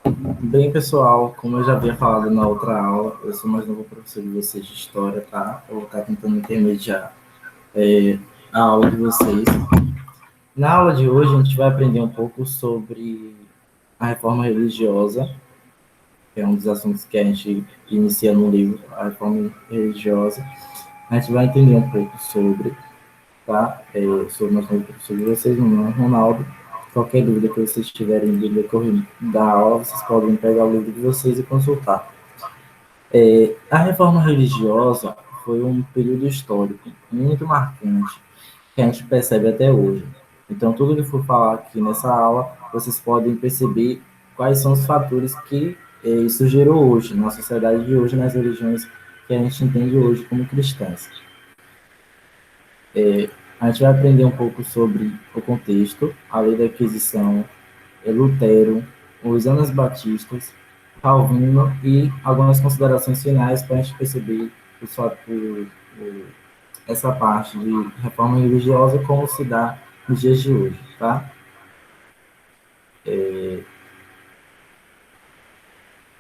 Bem, pessoal, como eu já havia falado na outra aula, eu sou mais novo professor de vocês de História, tá? Eu vou estar tentando intermediar a aula de vocês. Na aula de hoje, a gente vai aprender um pouco sobre a reforma religiosa, que é um dos assuntos que a gente inicia no livro, a reforma religiosa. A gente vai entender um pouco sobre, tá? Eu sou mais novo professor de vocês, meu nome é Ronaldo. Qualquer dúvida que vocês tiverem no decorrer da aula, vocês podem pegar o livro de vocês e consultar. A reforma religiosa foi um período histórico muito marcante que a gente percebe até hoje. Então, tudo que for falar aqui nessa aula, vocês podem perceber quais são os fatores que isso gerou hoje, na sociedade de hoje, nas religiões que a gente entende hoje como cristãs. A gente vai aprender um pouco sobre o contexto, a lei da aquisição, Lutero, os Anabatistas, Calvino e algumas considerações finais para a gente perceber essa parte de reforma religiosa como se dá nos dias de hoje, tá?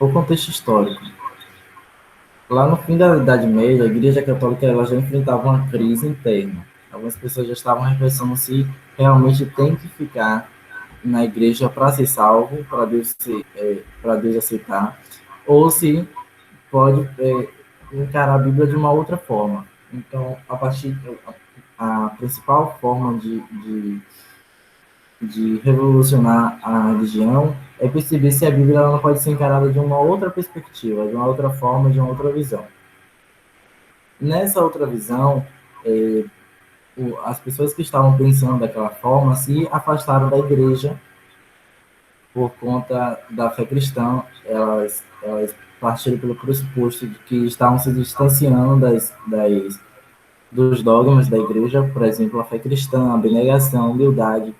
O contexto histórico. Lá no fim da Idade Média, a Igreja Católica ela já enfrentava uma crise interna. Algumas pessoas já estavam repensando se realmente tem que ficar na igreja para ser salvo, para Deus aceitar, ou se pode encarar a Bíblia de uma outra forma. Então, a principal forma de revolucionar a religião é perceber se a Bíblia não pode ser encarada de uma outra perspectiva, de uma outra forma, de uma outra visão. Nessa outra visão, as pessoas que estavam pensando daquela forma se afastaram da igreja por conta da fé cristã. Elas partiram pelo pressuposto de que estavam se distanciando dos dogmas da igreja, por exemplo, a fé cristã, a abnegação, a humildade,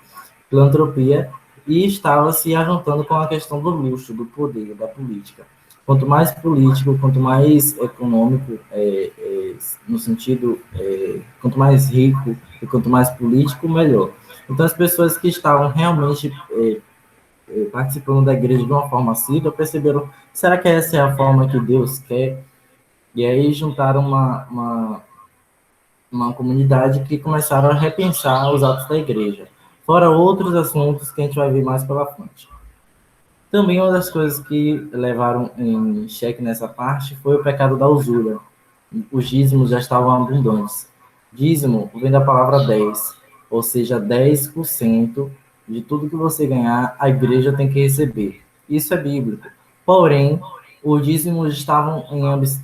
filantropia, e estava se juntando com a questão do luxo, do poder, da política. Quanto mais político, quanto mais econômico, no sentido, quanto mais rico e quanto mais político, melhor. Então, as pessoas que estavam realmente participando da igreja de uma forma assídua perceberam, será que essa é a forma que Deus quer? E aí juntaram uma comunidade que começaram a repensar os atos da igreja, fora outros assuntos que a gente vai ver mais pela frente. Também uma das coisas que levaram em xeque nessa parte foi o pecado da usura. Os dízimos já estavam abundantes. Dízimo vem da palavra 10, ou seja, 10% de tudo que você ganhar, a igreja tem que receber. Isso é bíblico. Porém, os dízimos estavam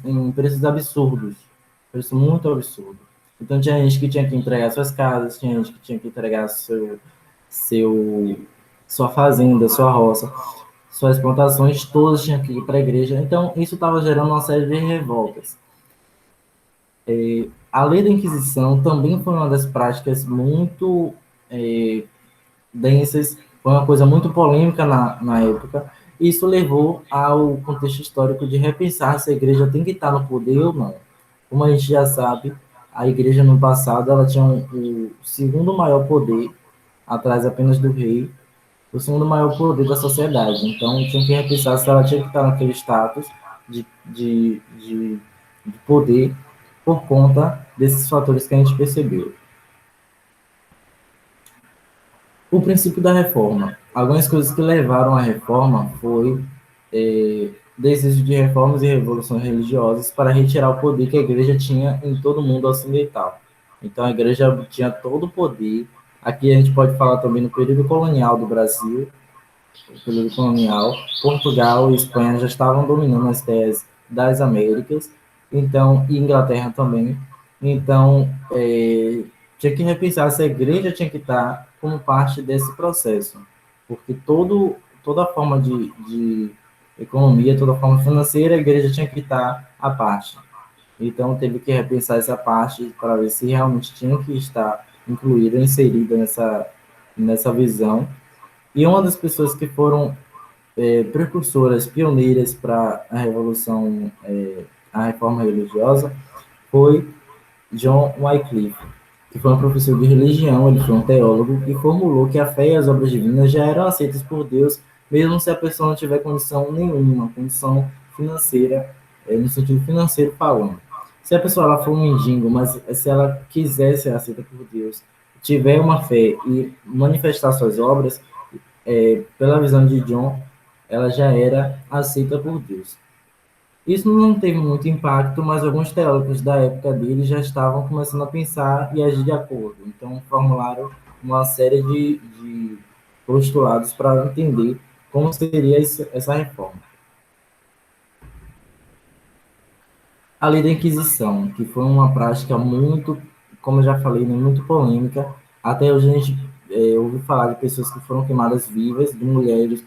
em preços absurdos, preço muito absurdo. Então tinha gente que tinha que entregar suas casas, tinha gente que tinha que entregar seu, sua fazenda, sua roça, suas plantações, todas tinham que ir para a igreja. Então isso estava gerando uma série de revoltas. A lei da Inquisição também foi uma das práticas muito densas, foi uma coisa muito polêmica na época. Isso levou ao contexto histórico de repensar se a igreja tem que estar no poder ou não. Como a gente já sabe, a igreja no passado ela tinha o segundo maior poder, atrás apenas do rei, o segundo maior poder da sociedade. Então, tinha que repensar se ela tinha que estar naquele status de poder por conta desses fatores que a gente percebeu. O princípio da reforma. Algumas coisas que levaram à reforma foi desejo de reformas e revoluções religiosas para retirar o poder que a igreja tinha em todo o mundo ocidental. Então, a igreja tinha todo o poder. Aqui a gente pode falar também no período colonial do Brasil, o período colonial, Portugal e Espanha já estavam dominando as terras das Américas, então, e Inglaterra também. Então, tinha que repensar se a igreja tinha que estar como parte desse processo, porque toda forma de economia, toda forma financeira, a igreja tinha que estar à parte. Então, teve que repensar essa parte para ver se realmente tinha que estar incluída, inserida nessa visão. E uma das pessoas que foram precursoras, pioneiras para a revolução, a reforma religiosa, foi John Wycliffe, que foi um professor de religião, ele foi um teólogo e formulou que a fé e as obras divinas já eram aceitas por Deus mesmo se a pessoa não tiver condição nenhuma, condição financeira, no sentido financeiro falando. Se a pessoa ela for um mendigo, mas se ela quiser ser aceita por Deus, tiver uma fé e manifestar suas obras, pela visão de John, ela já era aceita por Deus. Isso não teve muito impacto, mas alguns teólogos da época dele já estavam começando a pensar e agir de acordo. Então, formularam uma série de postulados para entender como seria essa reforma. A lei da Inquisição, que foi uma prática muito, como eu já falei, né, muito polêmica. Até hoje a gente ouve falar de pessoas que foram queimadas vivas, de mulheres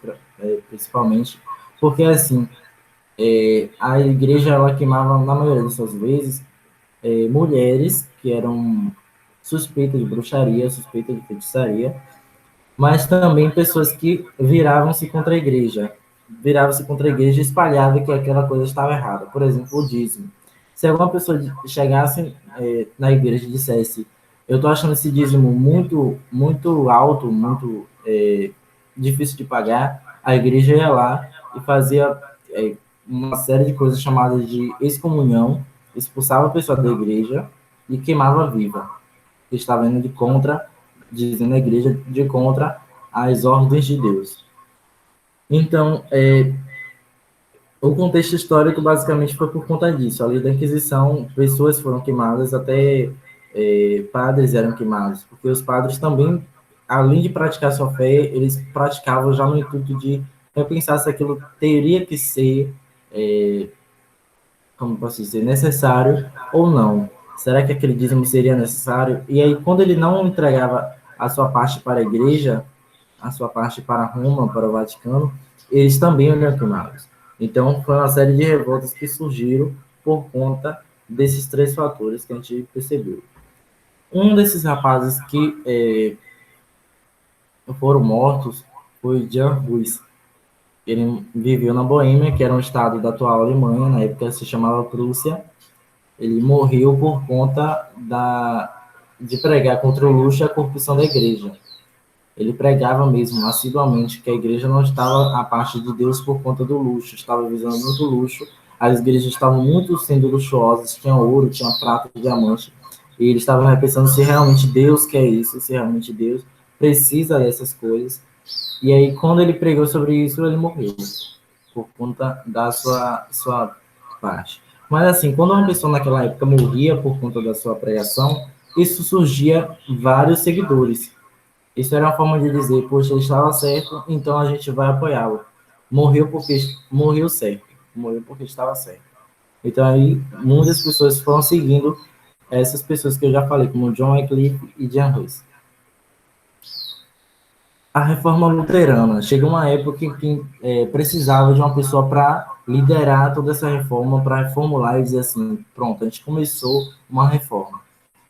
principalmente, porque assim, a igreja ela queimava, na maioria dessas vezes, mulheres que eram suspeitas de bruxaria, suspeitas de feitiçaria, mas também pessoas que viravam-se contra a igreja. Viravam-se contra a igreja e espalhavam que aquela coisa estava errada. Por exemplo, o dízimo. Se alguma pessoa chegasse na igreja e dissesse: eu estou achando esse dízimo muito alto, muito difícil de pagar, a igreja ia lá e fazia uma série de coisas chamadas de excomunhão, expulsava a pessoa da igreja e queimava viva, que estava indo de contra, dizendo a igreja, de contra as ordens de Deus. Então, o contexto histórico basicamente foi por conta disso. Ali da Inquisição, pessoas foram queimadas, até padres eram queimados, porque os padres também, além de praticar sua fé, eles praticavam já no intuito de repensar se aquilo teria que ser, como posso dizer, necessário ou não. Será que aquele dízimo seria necessário? E aí, quando ele não entregava a sua parte para a igreja, a sua parte para Roma, para o Vaticano, eles também eram queimados. Então, foi uma série de revoltas que surgiram por conta desses três fatores que a gente percebeu. Um desses rapazes que foram mortos foi Jan Hus. Ele viveu na Boêmia, que era um estado da atual Alemanha, na época se chamava Prússia. Ele morreu por conta de pregar contra o luxo e a corrupção da igreja. Ele pregava mesmo assiduamente que a igreja não estava a parte de Deus por conta do luxo, estava visando muito luxo. As igrejas estavam muito sendo luxuosas, tinha ouro, tinha prata, diamante, e ele estava repensando se realmente Deus quer isso, se realmente Deus precisa dessas coisas. E aí, quando ele pregou sobre isso, ele morreu por conta da sua parte. Mas assim, quando uma pessoa naquela época morria por conta da sua pregação, isso surgia vários seguidores. Isso era uma forma de dizer, poxa, ele estava certo, então a gente vai apoiá-lo. Morreu certo, morreu porque estava certo. Então aí muitas pessoas foram seguindo essas pessoas que eu já falei, como John Wycliffe e Jan Hus. A reforma luterana chegou uma época em que precisava de uma pessoa para liderar toda essa reforma, para reformular e dizer assim, pronto, a gente começou uma reforma.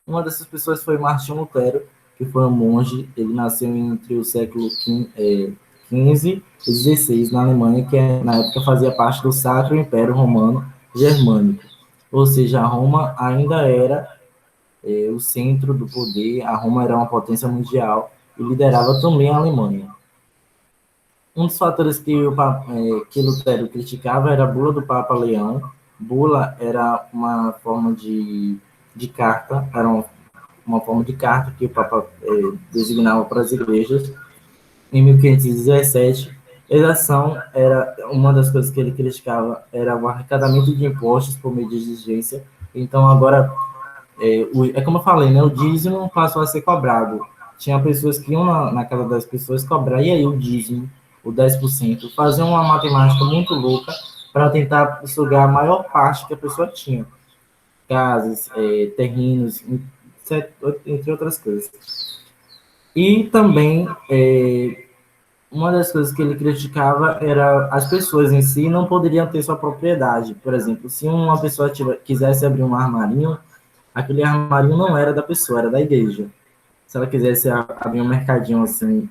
Uma dessas pessoas foi Martinho Lutero, que foi um monge. Ele nasceu entre o século XV e XVI na Alemanha, que na época fazia parte do Sacro Império Romano Germânico. Ou seja, a Roma ainda era o centro do poder, a Roma era uma potência mundial e liderava também a Alemanha. Um dos fatores que Lutero criticava era a bula do Papa Leão. Bula era uma forma de carta, era uma forma de carta que o Papa designava para as igrejas. Em 1517, exação era uma das coisas que ele criticava, era o arrecadamento de impostos por meio de exigência. Então, agora, como eu falei, né, o dízimo passou a ser cobrado. Tinha pessoas que iam na casa das pessoas cobrar, e aí o dízimo, o 10%, faziam uma matemática muito louca para tentar sugar a maior parte que a pessoa tinha. Casas, terrenos, entre outras coisas. E também, uma das coisas que ele criticava era as pessoas em si não poderiam ter sua propriedade. Por exemplo, se uma pessoa quisesse abrir um armarinho, aquele armarinho não era da pessoa, era da igreja. Se ela quisesse abrir um mercadinho assim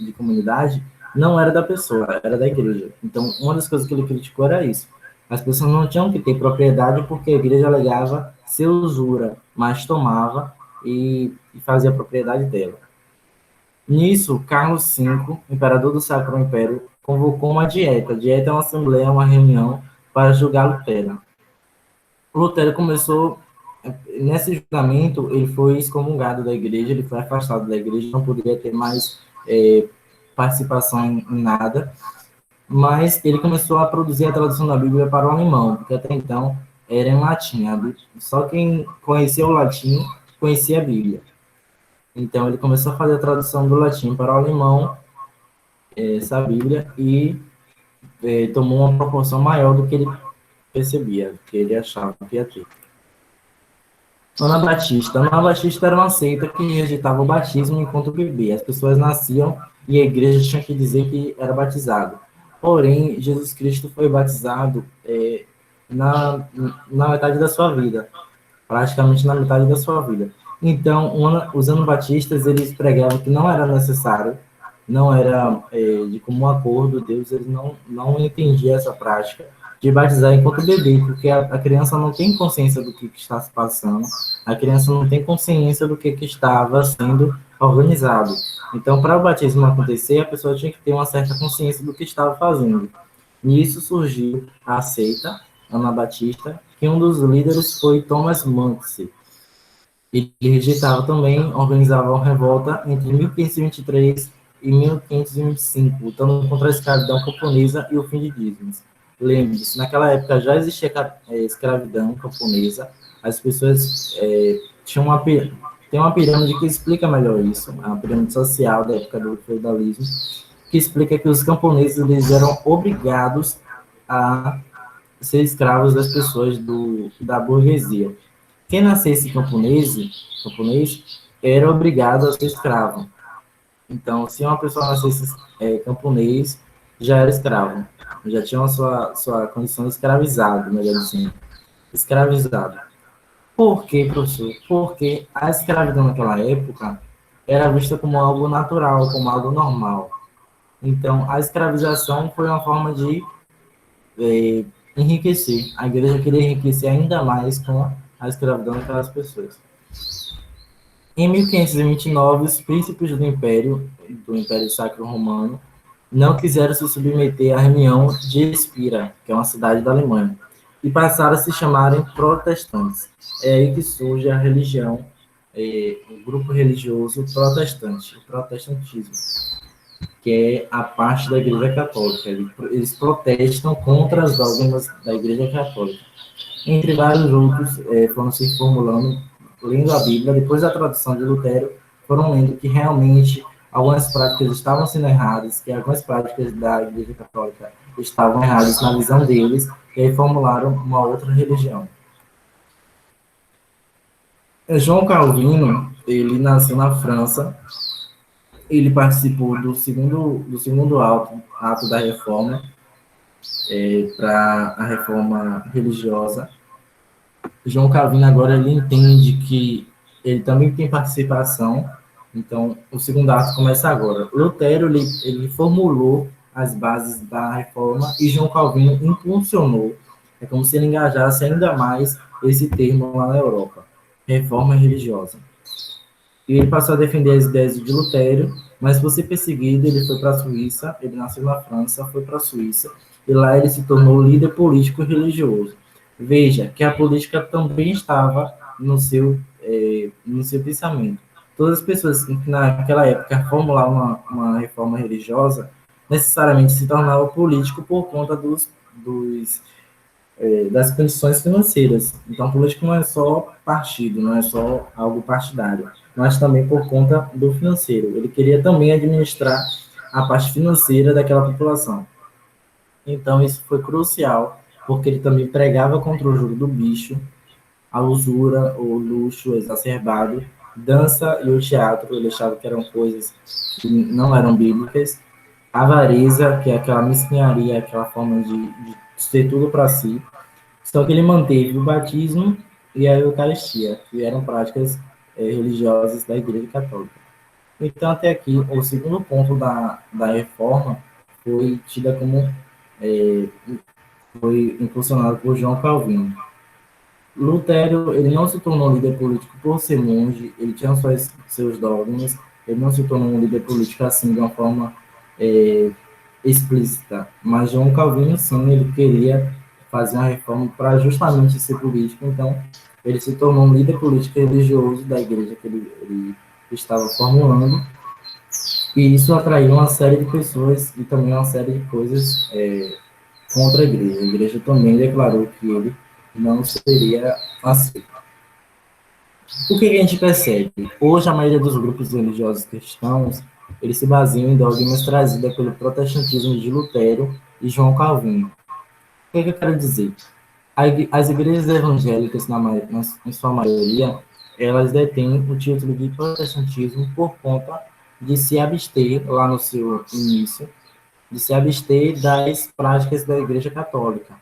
de comunidade, não era da pessoa, era da igreja. Então, uma das coisas que ele criticou era isso. As pessoas não tinham que ter propriedade porque a igreja alegava ser usura, mas tomava e fazia a propriedade dela. Nisso, Carlos V, imperador do Sacro Império, convocou uma dieta. A dieta é uma assembleia, uma reunião para julgar Lutero. Lutero começou, nesse julgamento, ele foi excomungado da igreja, ele foi afastado da igreja, não poderia ter mais participação em nada, mas ele começou a produzir a tradução da Bíblia para o alemão, porque até então era em latim. Só quem conhecia o latim conhecia a Bíblia. Então ele começou a fazer a tradução do latim para o alemão, essa Bíblia, e tomou uma proporção maior do que ele percebia, do que ele achava que ia ter. Ana Batista. Ana Batista era uma seita que rejeitava o batismo enquanto bebê. As pessoas nasciam e a igreja tinha que dizer que era batizado. Porém, Jesus Cristo foi batizado na metade da sua vida, praticamente na metade da sua vida. Então, os anabatistas, eles pregavam que não era necessário, não era de comum acordo, Deus eles não entendia essa prática de batizar enquanto bebê, porque a criança não tem consciência do que está se passando, a criança não tem consciência do que estava sendo organizado. Então, para o batismo acontecer, a pessoa tinha que ter uma certa consciência do que estava fazendo. E isso surgiu a seita anabatista, que um dos líderes foi Thomas Manx. Ele rejeitava também, organizava uma revolta entre 1523 e 1525, lutando contra a escravidão camponesa e o fim de dízimos. Lembre-se, naquela época já existia escravidão camponesa, as pessoas tinham tem uma pirâmide que explica melhor isso, a pirâmide social da época do feudalismo, que explica que os camponeses eles eram obrigados a ser escravos das pessoas da burguesia. Quem nascesse camponês era obrigado a ser escravo. Então, se uma pessoa nascesse camponês, já era escravo. Já tinha a sua condição escravizado, melhor dizendo. Escravizado. Por quê, professor? Porque a escravidão naquela época era vista como algo natural, como algo normal. Então, a escravização foi uma forma de enriquecer. A igreja queria enriquecer ainda mais com a escravidão daquelas pessoas. Em 1529, os príncipes do Império Sacro Romano, não quiseram se submeter à reunião de Espira, que é uma cidade da Alemanha, e passaram a se chamarem protestantes. É aí que surge a religião, o grupo religioso protestante, o protestantismo, que é a parte da Igreja Católica. Eles protestam contra as dogmas da Igreja Católica. Entre vários outros, foram se formulando, lendo a Bíblia, depois da tradução de Lutero, foram lendo que realmente algumas práticas estavam sendo erradas, que algumas práticas da Igreja Católica estavam erradas na visão deles, e aí formularam uma outra religião. João Calvino, ele nasceu na França, ele participou do segundo ato da reforma, para a reforma religiosa. João Calvino agora ele entende que ele também tem participação, então o segundo ato começa agora. Lutero ele formulou as bases da reforma e João Calvino impulsionou. É como se ele engajasse ainda mais esse termo lá na Europa, reforma religiosa. E ele passou a defender as ideias de Lutero, mas por ser perseguido, ele foi para a Suíça, ele nasceu na França, foi para a Suíça, e lá ele se tornou líder político e religioso. Veja que a política também estava no seu pensamento. Todas as pessoas que naquela época formulavam uma reforma religiosa necessariamente se tornavam político por conta das condições financeiras. Então, político não é só partido, não é só algo partidário, mas também por conta do financeiro. Ele queria também administrar a parte financeira daquela população. Então, isso foi crucial, porque ele também pregava contra o jogo do bicho, a usura, o luxo exacerbado, dança e o teatro, ele achava que eram coisas que não eram bíblicas, a avareza, que é aquela mesquinharia, aquela forma de ter tudo para si, só que ele manteve o batismo e a Eucaristia, que eram práticas religiosas da Igreja Católica. Então, até aqui, o segundo ponto da reforma foi tida como foi impulsionado por João Calvino. Lutero, ele não se tornou líder político por ser monge, ele tinha seus dogmas, ele não se tornou um líder político assim, de uma forma é, explícita, mas João Calvino, sim, ele queria fazer uma reforma para justamente ser político, então ele se tornou um líder político religioso da igreja que ele estava formulando, e isso atraiu uma série de pessoas e também uma série de coisas contra a igreja. A igreja também declarou que ele não seria aceito. O que a gente percebe? Hoje, a maioria dos grupos religiosos cristãos, eles se baseiam em dogmas trazidos pelo protestantismo de Lutero e João Calvino. O que eu quero dizer? As igrejas evangélicas, em sua maioria, elas detêm o título de protestantismo por conta de se abster, lá no seu início, de se abster das práticas da igreja católica.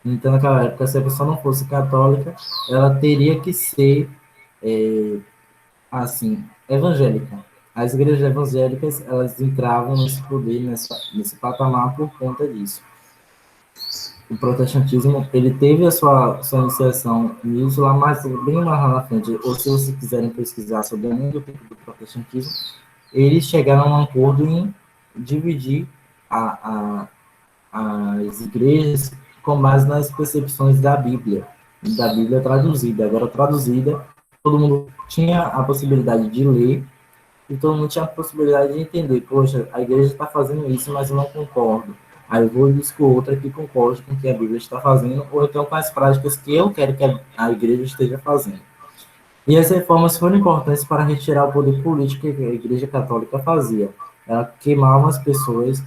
Então, naquela época, se a pessoa não fosse católica, ela teria que ser assim, evangélica. As igrejas evangélicas, elas entravam nesse poder, nesse patamar por conta disso. O protestantismo, ele teve a sua iniciação nisso lá mais, bem mais lá na frente. Ou se vocês quiserem pesquisar sobre o mundo do protestantismo, eles chegaram a um acordo em dividir a, as igrejas com base nas percepções da Bíblia traduzida. Agora, traduzida, todo mundo tinha a possibilidade de ler e todo mundo tinha a possibilidade de entender. Poxa, a igreja está fazendo isso, mas eu não concordo. Aí eu vou e busco outra que concorde com o que a Bíblia está fazendo, ou então com as práticas que eu quero que a igreja esteja fazendo. E as reformas foram importantes para retirar o poder político que a Igreja Católica fazia. Ela queimava as pessoas,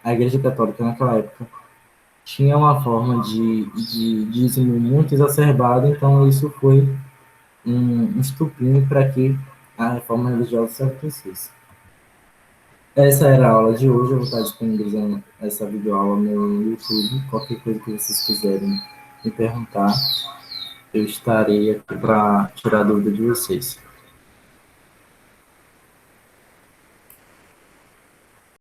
a Igreja Católica naquela época tinha uma forma de dízimo muito exacerbada, então isso foi um estupim para que a reforma religiosa se acontecesse. Essa era a aula de hoje, eu vou estar disponibilizando essa videoaula no YouTube. Qualquer coisa que vocês quiserem me perguntar, eu estarei aqui para tirar a dúvida de vocês.